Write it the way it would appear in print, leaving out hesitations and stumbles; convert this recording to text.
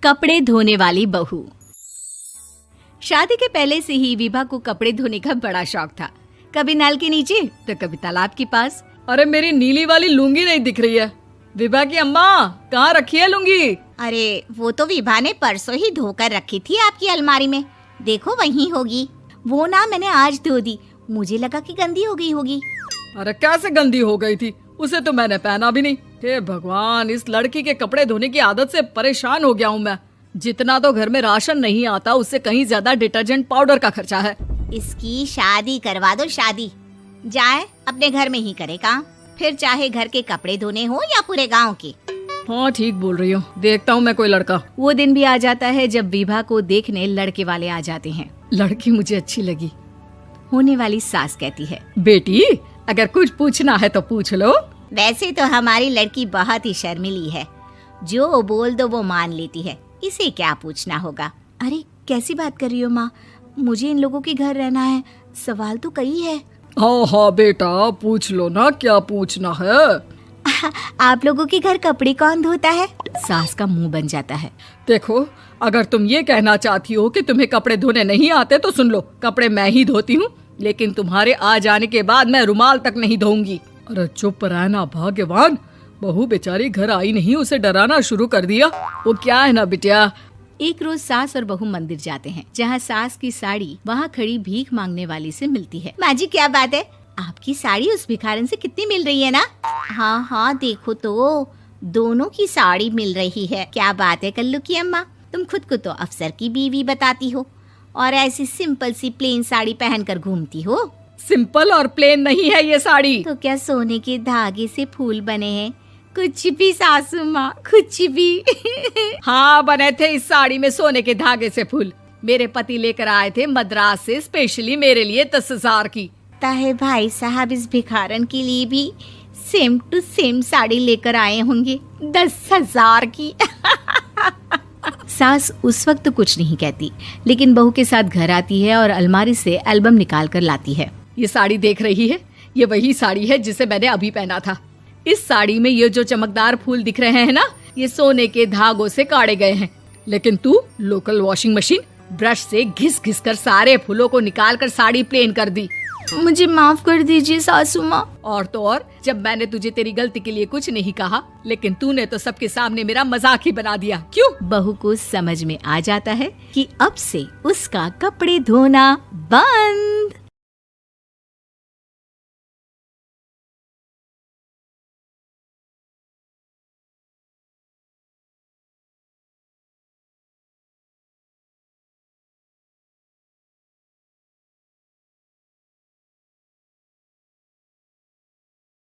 कपड़े धोने वाली बहू। शादी के पहले से ही विभा को कपड़े धोने का बड़ा शौक था। कभी नल के नीचे तो कभी तालाब के पास। अरे मेरी नीली वाली लुंगी नहीं दिख रही है। विभा की अम्मा, कहाँ रखी है लुंगी? अरे वो तो विभा ने परसों ही धोकर रखी थी आपकी अलमारी में, देखो वहीं होगी। वो ना मैंने आज धो दी, मुझे लगा कि गंदी हो गई होगी। अरे कैसे गंदी हो गई थी, उसे तो मैंने पहना भी नहीं। हे भगवान, इस लड़की के कपड़े धोने की आदत से परेशान हो गया हूँ मैं। जितना तो घर में राशन नहीं आता, उससे कहीं ज्यादा डिटर्जेंट पाउडर का खर्चा है। इसकी शादी करवा दो, शादी जाए अपने घर में ही करे काम, फिर चाहे घर के कपड़े धोने हो या पूरे गांव के। हाँ ठीक बोल रही हूँ, देखता हूँ मैं कोई लड़का। वो दिन भी आ जाता है जब विभा को देखने लड़के वाले आ जाते हैं। लड़की मुझे अच्छी लगी। होने वाली सास कहती है, बेटी अगर कुछ पूछना है तो पूछ लो। वैसे तो हमारी लड़की बहुत ही शर्मीली है, जो बोल दो वो मान लेती है, इसे क्या पूछना होगा। अरे कैसी बात कर रही हो माँ, मुझे इन लोगों के घर रहना है, सवाल तो कई है। हाँ हाँ बेटा, पूछ लो ना, क्या पूछना है। आप लोगों के घर कपड़े कौन धोता है? सास का मुंह बन जाता है। देखो, अगर तुम ये कहना चाहती हो कि तुम्हें कपड़े धोने नहीं आते तो सुन लो, कपड़े मैं ही धोती हूँ, लेकिन तुम्हारे आ जाने के बाद मैं रुमाल तक नहीं धोऊंगी। अरे चुप रहना भाग्यवान, बहू बेचारी घर आई नहीं, उसे डराना शुरू कर दिया। वो क्या है ना बिटिया। एक रोज सास और बहू मंदिर जाते हैं, जहाँ सास की साड़ी वहाँ खड़ी भीख मांगने वाली से मिलती है। माँ जी क्या बात है, आपकी साड़ी उस भिखारन से कितनी मिल रही है ना? हाँ हाँ देखो तो, दोनों की साड़ी मिल रही है। क्या बात है कल्लू की अम्मा, तुम खुद को तो अफसर की बीवी बताती हो और ऐसी सिंपल सी प्लेन साड़ी पहनकर घूमती हो। सिंपल और प्लेन नहीं है ये साड़ी। तो क्या सोने के धागे से फूल बने हैं? कुछ भी सासू माँ, कुछ भी। हाँ बने थे इस साड़ी में सोने के धागे से फूल। मेरे पति लेकर आए थे मद्रास से स्पेशली मेरे लिए 10,000 की। ताहे भाई साहब इस भिखारन के लिए भी सेम टू सेम साड़ी लेकर आए होंगे 10,000 की। सास उस वक्त तो कुछ नहीं कहती, लेकिन बहू के साथ घर आती है और अलमारी से एल्बम निकाल कर लाती है। ये साड़ी देख रही है, ये वही साड़ी है जिसे मैंने अभी पहना था। इस साड़ी में ये जो चमकदार फूल दिख रहे हैं ना, ये सोने के धागों से काटे गए हैं। लेकिन तू लोकल वॉशिंग मशीन ब्रश से घिस घिस कर सारे फूलों को निकाल कर साड़ी प्लेन कर दी। मुझे माफ कर दीजिए सासू माँ। और तो और, जब मैंने तुझे तेरी गलती के लिए कुछ नहीं कहा, लेकिन तूने तो सबके सामने मेरा मजाक ही बना दिया। क्यों? बहू को समझ में आ जाता है कि अब से उसका कपड़े धोना बंद।